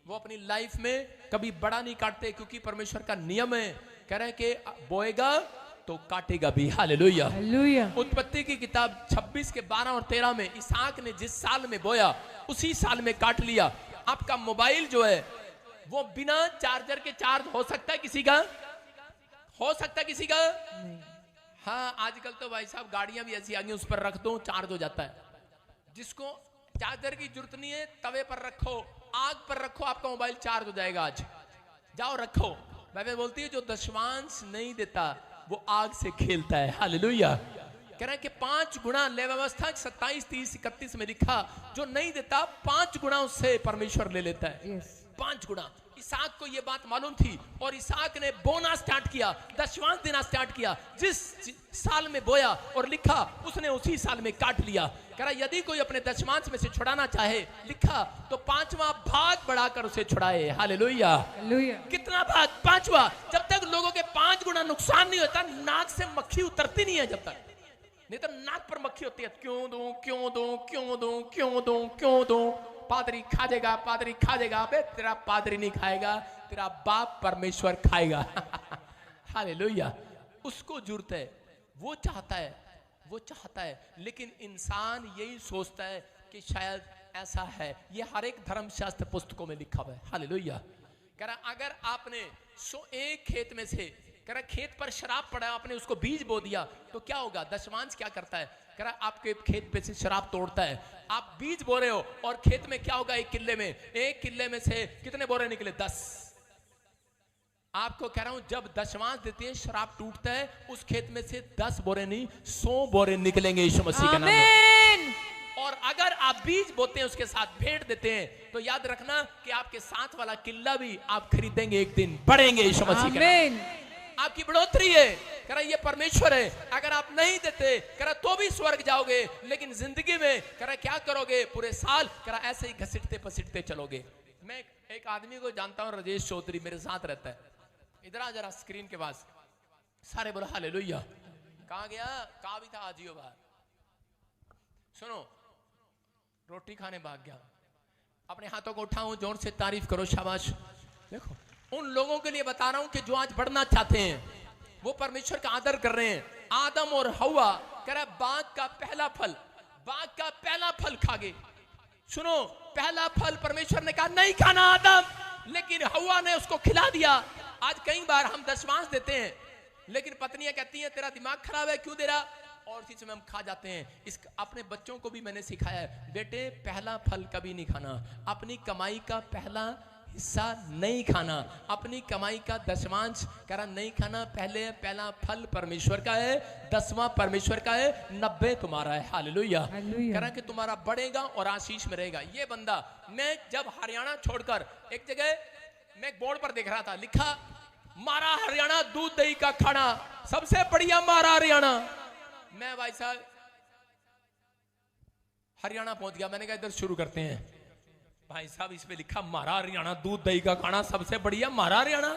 वो अपनी लाइफ में कभी बड़ा नहीं काटते, क्योंकि परमेश्वर का नियम है, कह रहे हैं कि बोएगा तो काटेगा भी। हालेलुया। हालेलुया। उत्पत्ति की किताब 26 के 12 और 13 में इसहाक ने जिस साल में बोया उसी साल में काट लिया। आपका मोबाइल जो है वो बिना चार्जर के चार्ज हो सकता है किसी का? हो सकता है किसी का? हाँ, आजकल तो भाई साहब गाड़ियां भी ऐसी आ गई, उस पर रख दो चार्ज हो जाता है। जिसको चार्जर की जरूरत नहीं है तवे पर रखो, आग पर रखो, आपका मोबाइल चार्ज हो जाएगा। आज जाओ रखो। बाइबल बोलती है जो दशमांश नहीं देता वो आग से खेलता है। हालेलुया। कह रहे हैं कि 5 गुना, लेव्यवस्था 27, 30, 31 में लिखा, जो नहीं देता 5 गुना उससे परमेश्वर ले लेता है। 5 गुना। इसहाक को ये बात मालूम थी और इसहाक ने बोना स्टार्ट किया, दशमांश देना स्टार्ट किया। जिस साल में बोया और लिखा उसने उसी साल में काट लिया। कह रहा यदि कोई अपने दशमांश में से छुड़ाना चाहे, लिखा, तो 5वां भाग बढ़ाकर उसे छुड़ाए। हालेलुया। हालेलुया। कितना भाग? 5वां। जब तक लोगों के 5 गुना नुकसान नहीं होता, नाक से मक्खी उतरती नहीं है जब तक, नहीं तो नाक पर मक्खी होती है। क्यों दूं, क्यों दूं, क्यों दूं, क्यों दूं, क्यों दूं? पादरी खा जाएगा, पादरी खा जाएगा। बे तेरा पादरी नहीं खाएगा, तेरा बाप परमेश्वर खाएगा। हालेलुया। उसको जरूरत है, वो चाहता है, वो चाहता है, लेकिन इंसान यही सोचता है कि शायद ऐसा है। ये हर एक धर्मशास्त्र पुस्तकों में लिखा हुआ है। हालेलुया। कह रहा अगर आपने एक खेत में से, कह रहा खेत पर शराब पड़ा, आपने उसको बीज बो दिया तो क्या होगा? दशमांश क्या करता है? कह रहा आपके खेत पे से शराब तोड़ता है। आप बीज बो रहे हो और खेत में क्या होगा? 1 किल्ले में, 1 किल्ले में से कितने बोरे निकले? 10। आपको कह रहा हूं जब दशमांश देते हैं शराब टूटता है, उस खेत में से 10 बोरे नहीं 100 बोरे निकलेंगे यीशु मसीह के नाम में। और और अगर आप बीज बोते हैं उसके साथ भेड़ देते हैं तो याद रखना कि आपके साथ वाला किल्ला भी आप खरीदेंगे, एक दिन बढ़ेंगे यीशु मसीह के नाम। आमीन। आपकी बढ़ोतरी है, कह रहा ये परमेश्वर है। अगर आप नहीं देते कह रहा तो भी स्वर्ग जाओगे, लेकिन जिंदगी में कह रहा क्या करोगे, पूरे साल कह रहा ऐसे ही घसीटते पसीटते चलोगे। मैं एक आदमी को जानता हूं, राजेश चौधरी, मेरे साथ रहता है। इधर आ जरा स्क्रीन के पास, सारे बोलो हालेलुया। कहां गया, कहां भी था, आजियो बाहर। सुनो, रोटी खाने भाग गया। अपने हाथों को उठाओ, जोर से तारीफ करो, शाबाश। देखो उन लोगों के लिए बता रहा हूं कि जो आज बढ़ना चाहते हैं, वो परमेश्वर का आदर कर रहे हैं। आदम और हवा कह रहा बाग का पहला फल, बाग का पहला फल खा गए। सुनो, पहला फल परमेश्वर ने कहा नहीं खाना आदम, लेकिन हवा ने उसको खिला दिया। आज कई बार हम दशमांश देते हैं, लेकिन पत्नियां कहती हैं तेरा दिमाग खराब है, क्यों दे रहा, और इसी समय हम खा जाते हैं। इस अपने बच्चों को भी मैंने सिखाया है, बेटे पहला फल कभी नहीं खाना, अपनी कमाई का पहला हिस्सा नहीं खाना, अपनी कमाई का दशमांश करा नहीं खाना। पहला फल परमेश्वर का है, 10वां परमेश्वर का है, 90 तुम्हारा है। हालेलुया। करा कि तुम्हारा बढ़ेगा और आशीष में रहेगा। ये बंदा, मैं जब हरियाणा छोड़कर एक जगह मैं एक बोर्ड पर देख रहा था, लिखा मारा हरियाणा दूध दही का खाना, सबसे बढ़िया मारा हरियाणा। मैं भाई साहब हरियाणा पहुंच गया। मैंने कहा इधर शुरू करते हैं। भाई साहब इस पे लिखा मारा हरियाणा दूध दही का खाना, सबसे बढ़िया मारा हरियाणा।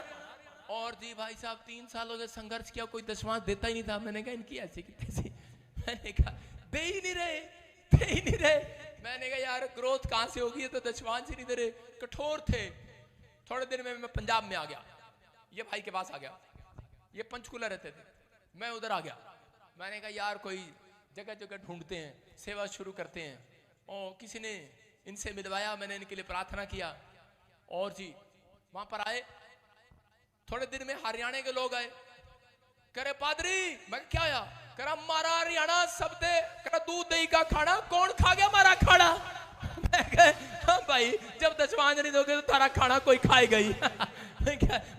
और जी भाई साहब 3 सालों से संघर्ष किया, कोई दशमांश देता ही नहीं था। मैंने कहा इनकी ऐसी की तैसी। मैंने कहा दे ही नहीं रहे, दे ही नहीं रहे। मैंने कहा यार ग्रोथ कहां से होगी, तो दशमांश ही नहीं दे रहे। कठोर थे। थोड़े दिन में मैं पंजाब में आ गया, ये भाई के पास आ गया। ये पंचकुला रहते थे, मैं उधर आ गया। मैंने कहा यार कोई जगह जगह ढूंढते हैं, सेवा शुरू करते हैं। और किसी ने इनसे मिलवाया, मैंने इनके लिए प्रार्थना किया। और जी वहां पर आए, थोड़े दिन में हरियाणा के लोग आए, करे पादरी। मैं क्या आया, करा मारा हरियाणा सब दे, करा दूध दही का खाना, कौन खा गया मारा खाना। मैं कहा हाँ भाई, जब दशमांश नहीं दोगे तो तारा खाना कोई खाएगा ही।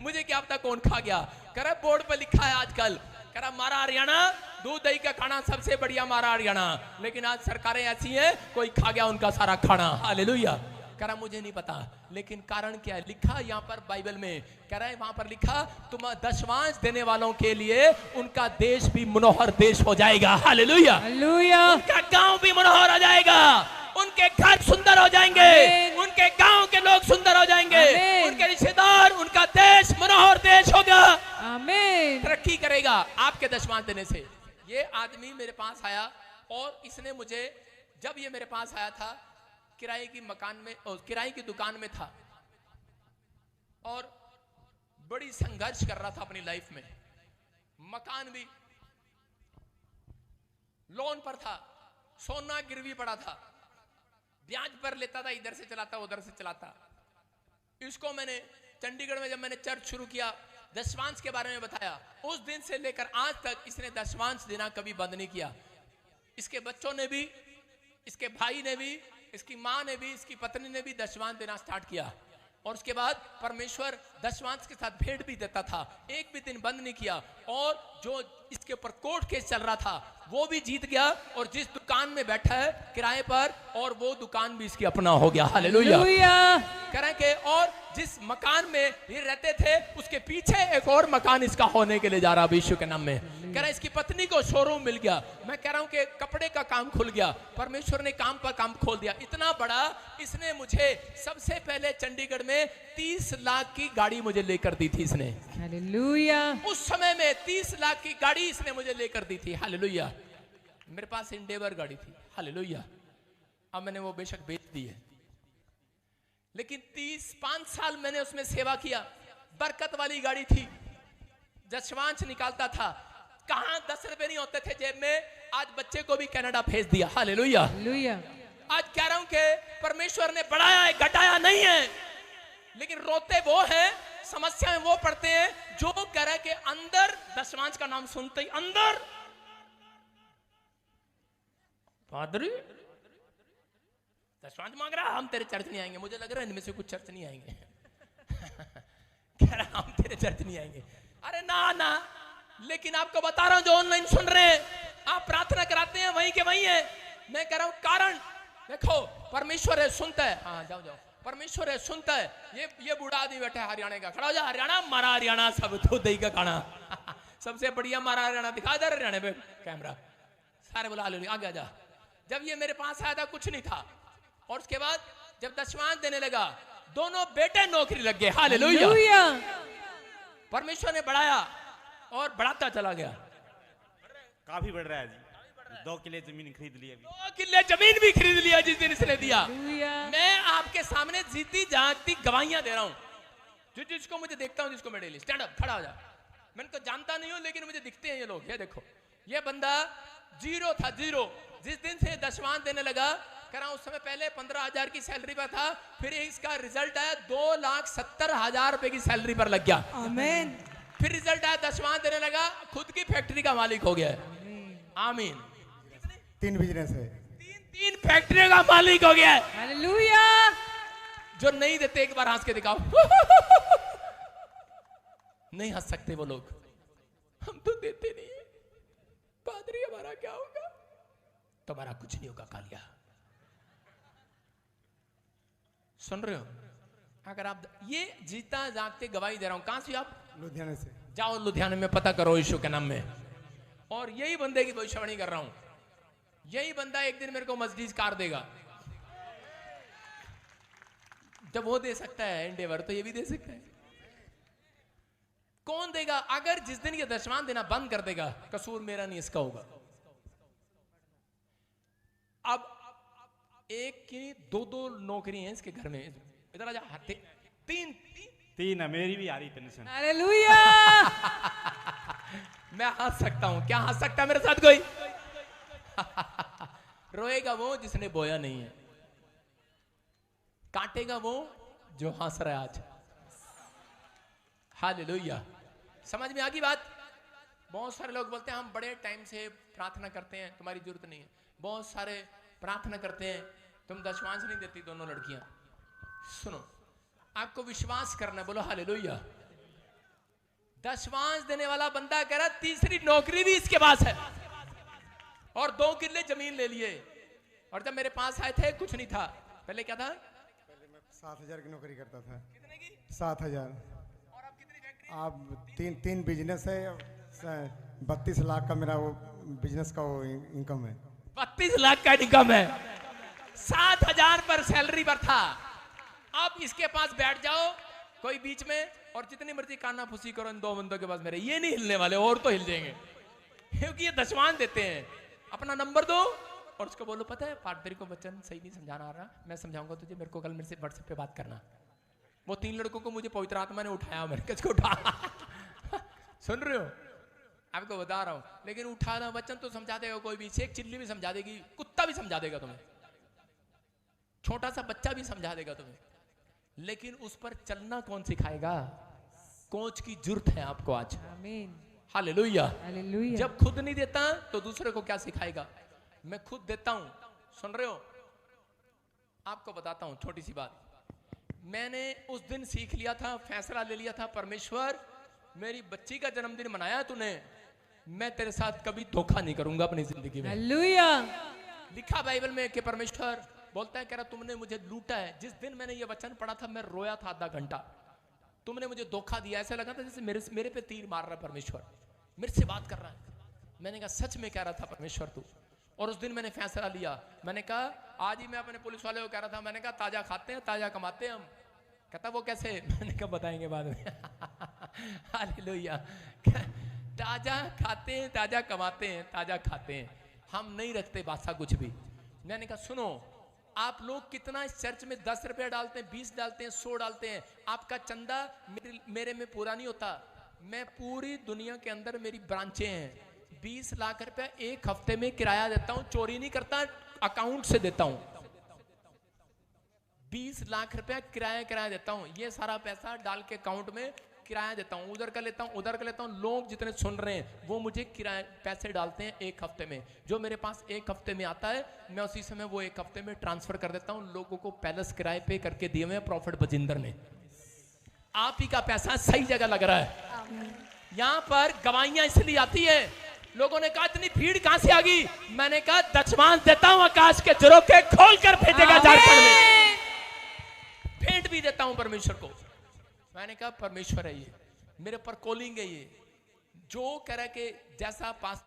मुझे क्या पता कौन खा गया। करा बोर्ड पे लिखा है आजकल, करा मारा हरियाणा दूध दही का खाना, सबसे बढ़िया मारा हरियाणा। लेकिन आज सरकारें ऐसी हैं, कोई खा गया उनका सारा खाना। हालेलुया। कह रहा मुझे नहीं पता, लेकिन कारण क्या है, लिखा यहाँ पर बाइबल में, कह रहा है वहां पर लिखा तुम दशमांश देने वालों के लिए उनका देश भी मनोहर देश हो जाएगा। हालेलुया। हालेलुया। उनका गांव भी मनोहर हो जाएगा, उनके घर सुंदर हो जाएंगे, उनके गांव के लोग सुंदर हो जाएंगे, उनके रिश्तेदार, उनका देश मनोहर देश होगा। आमीन। तरक्की करेगा आपके दशमांश देने से। ये आदमी मेरे पास आया और इसने मुझे, जब ये मेरे पास आया था, किराए की मकान में और किराए की दुकान में था और बड़ी संघर्ष कर रहा था अपनी लाइफ में। मकान भी लोन पर था, सोना गिरवी पड़ा था, ब्याज पर लेता था, इधर से चलाता उधर से चलाता। इसको मैंने चंडीगढ़ में जब मैंने चर्च शुरू किया, दशमांश के बारे में बताया, उस दिन से लेकर आज तक इसने दशमांश देना कभी बंद नहीं किया। इसके बच्चों ने भी, इसके भाई ने भी, इसकी मां ने भी, इसकी पत्नी ने भी दशमांश देना स्टार्ट किया। और उसके बाद परमेश्वर दशमांश के साथ भेंट भी देता था, एक भी दिन बंद नहीं किया। और जो इसके ऊपर कोर्ट केस चल रहा था वो भी जीत गया, और जिस दुकान में बैठा है किराए पर, और वो दुकान भी इसकी अपना हो गया। हालेलुया। करें के, और जिस मकान में ये रहते थे उसके पीछे एक और मकान इसका होने के लिए जा रहा यीशु के नाम में। कह रहा इसकी पत्नी को शोरूम मिल गया। मैं कह रहा हूं कि कपड़े का काम खुल गया, परमेश्वर ने काम पर काम खोल दिया। इतना बड़ा, इसने मुझे सबसे पहले चंडीगढ़ में 30 लाख की गाड़ी मुझे लेकर दी थी इसने। हालेलुया। उस समय में 30 लाख की गाड़ी इसने मुझे लेकर दी थी। हालेलुया। मेरे पास इंडेवर गाड़ी थी। हालेलुया। अब मैंने वो बेशक बेच दी है, लेकिन 5 साल मैंने उसमें सेवा किया। बरकत वाली गाड़ी थी, दशमांश निकालता था। कहां 10 रुपए नहीं होते थे जेब में, आज बच्चे को भी कनाडा भेज दिया। हालेलुया। आज कह रहा हूं कि परमेश्वर ने बढ़ाया है, घटाया नहीं है। लेकिन रोते वो हैं, समस्याएं वो पड़ते हैं जो कह रहे कि अंदर दशमांश का नाम सुनते ही अंदर, पादरी दशमांश मांग रहा, हम तेरे चर्च नहीं आएंगे। मुझे लग रहा है इनमें से कुछ चर्च नहीं आएंगे। कह रहा हम तेरे चर्च नहीं आएंगे। अरे ना ना, लेकिन आपको बता रहा हूं जो ऑनलाइन सुन रहे हैं, आप प्रार्थना कराते हैं वहीं के वहीं है। मैं कह रहा हूं कारण देखो परमेश्वर है, सुनता है। हाँ जाओ जाओ, परमेश्वर है, सुनता है। ये बूढ़ा आदमी बैठा है हरियाणा का, खड़ा हो जा। हरियाणा मारा, हरियाणा सब तो दही का खाना सबसे बढ़िया मारा हरियाणा, दिखा दे हरियाणा पे कैमरा, सारे बुला ले, आगे जा। जब ये मेरे पास आया था कुछ नहीं था, और उसके बाद जब दशमांश देने लगा, दोनों बेटे नौकरी लग गए। हालेलुया। परमेश्वर ने बढ़ाया और बढ़ाता चला गया। काफी बढ़ रहा है जी। 2 किले जमीन खरीद ली अभी। 2 किले जमीन भी खरीद लिया जिस दिन इसने दिया। हालेलुया। मैं आपके सामने जीती जागती गवाहियां दे रहा हूं। जिसको मुझे देखता हूं, जिसको मैं डेली, स्टैंड अप, खड़ा हो जा। मैं तो जानता नहीं हूं, लेकिन मुझे दिखते हैं ये लोग। ये देखो, ये बंदा जीरो था, जीरो। जिस दिन से दशमांश देने लगा, करा उस समय पहले 15,000 की सैलरी पर था, फिर इसका रिजल्ट आया 2,70,000 रुपए की सैलरी पर लग गया। आमीन। फिर रिजल्ट आया, दशमांश देने लगा, खुद की फैक्ट्री का मालिक हो गया है। आमीन। 3 बिजनेस है, 3 फैक्ट्रियों का मालिक हो गया है। हालेलुया। जो नहीं देते एक बार हंस के दिखाओ नहीं हंस सकते वो लोग, हम तो देते नहीं है। पादरी हमारा क्या होगा? तुम्हारा कुछ नहीं होगा कालिया। सुन रहे हो? अगर आप ये जीता जागते गवाही दे रहा हूं। कहां से आप? लुधियाना से। जाओ लुधियाना में पता करो यीशु के नाम में। और यही बंदे की भविष्यवाणी कर रहा हूं। यही बंदा एक दिन मेरे को मर्सिडीज कार देगा। जब वो दे सकता है एंडेवर, तो ये भी दे सकता है। कौन देगा? अगर जिस दिन ये दशमांश देना बंद कर देगा, कसूर मेरा नहीं, इसका होगा। अब एक की 2-2 नौकरी हैं इसके घर में। इधर आजा। 3 है, मेरी भी आ रही टेंशन। हालेलुया। मैं हंस सकता हूं, क्या हंस सकता है मेरे साथ कोई? रोएगा वो जिसने बोया नहीं है, काटेगा वो जो हंस रहा है आज। हालेलुया। समझ में आ गई बात? बहुत सारे लोग बोलते हैं हम बड़े टाइम से प्रार्थना करते हैं, तुम्हारी जरूरत नहीं है। बहुत सारे प्रार्थना करते हैं, तुम दशमांश नहीं देती दोनों लड़कियां। सुनो, आपको विश्वास करना है, बोलो हालेलुया। दशमांश देने वाला बंदा कह रहा 3री नौकरी भी इसके पास है, और 2 किले जमीन ले लिए। और जब मेरे पास आए थे कुछ नहीं था। पहले क्या था? पहले मैं 7,000 की नौकरी करता था। कितने की? 7,000। और अब कितनी फैक्ट्री? अब 3 बिजनेस है, 32 लाख का मेरा वो बिजनेस का वो इनकम है। 32 लाख का इनकम है। 7,000 पर सैलरी पर था। अब इसके पास बैठ जाओ कोई बीच में, और जितनी मर्जी काना फूसी करो इन 2 बंदों के पास, मेरे ये नहीं हिलने वाले, और तो हिल जाएंगे, क्योंकि ये दशमांश देते हैं। अपना नंबर दो और उसको बोलो, पता है पादरी को वचन सही नहीं समझाना आ रहा, मैं समझाऊंगा तुझे, मेरे को कल मेरे से व्हाट्सएप पे बात करना। वो 3 लड़कों को मुझे पवित्र आत्मा ने उठाया, मैंने किसको उठा सुन रहे हो? आपको बता रहा हूं। लेकिन उठाना वचन तो समझा देगा कोई भी, एक चिल्ली भी समझा देगी, कुत्ता भी समझा देगा तुम्हें, छोटा सा बच्चा भी समझा देगा तुम्हें। लेकिन उस पर चलना कौन सिखाएगा? कोच की जरूरत है आपको आज। आमीन। हालेलुया। हालेलुया। जब खुद नहीं देता तो दूसरे को क्या सिखाएगा? मैं खुद देता हूं। सुन रहे हो? आपको बताता हूं छोटी सी बात। मैंने उस दिन सीख लिया था, फैसला ले लिया था, परमेश्वर मेरी बच्ची का जन्मदिन मनाया तूने, मैं तेरे साथ कभी धोखा नहीं करूंगा अपनी जिंदगी में। हालेलुया। लिखा बाइबल में कि परमेश्वर बोलता है, कह रहा तुमने मुझे लूटा है। जिस दिन मैंने ये वचन पढ़ा था, मैं रोया था आधा घंटा। तुमने मुझे धोखा दिया, ऐसा लगा था जैसे मेरे पे तीर मार रहा है परमेश्वर, मेरे से बात कर रहा है। मैंने कहा सच में कह रहा था परमेश्वर तू। और उस दिन मैंने फैसला लिया। मैंने कहा आज ही मैं अपने पुलिस वाले को कह रहा था, मैंने कहा ताजा खाते हैं ताजा कमाते हैं हम। कहता वो कैसे? मैंने कहा बताएंगे बाद में हालेलुया। ताजा खाते हैं ताजा कमाते हैं ताजा खाते हैं, हम नहीं रखते बादशाह कुछ भी। मैंने कहा सुनो, आप लोग कितना इस चर्च में 10 रुपया डालते हैं, 20 डालते हैं, 100 डालते हैं, आपका चंदा मेरे में पूरा नहीं होता। मैं पूरी दुनिया के अंदर मेरी ब्रांचें हैं, 20 लाख रुपया एक हफ्ते में किराया देता हूं, चोरी नहीं करता, अकाउंट से देता हूं। 20 लाख रुपया किराया देता हूं। ये सारा पैसा डाल के अकाउंट में किराया देता हूं, उधर का लेता हूं उधर का लेता हूं। लोग जितने सुन रहे हैं वो मुझे किराया पैसे डालते हैं एक हफ्ते में। जो मेरे पास एक हफ्ते में आता है, मैं उसी समय वो एक हफ्ते में ट्रांसफर कर देता हूं। लोगों को पैलेस किराए पे करके दिए हुए प्रॉफिट बजिंदर ने। आप ही का पैसा सही जगह लग रहा है। यहां पर गवाहियां इसलिए आती है, लोगों ने कहा इतनी भीड़ कहां से आ गई? मैंने कहा दक्षमांस देता हूं आकाश के झरोखे खोल कर भेजेगा झारखंड में, भेंट भी देता हूं परमेश्वर को। मैंने कहा परमेश्वर है ये, मेरे पर कॉलिंग है ये, जो कह रहा है कि जैसा पास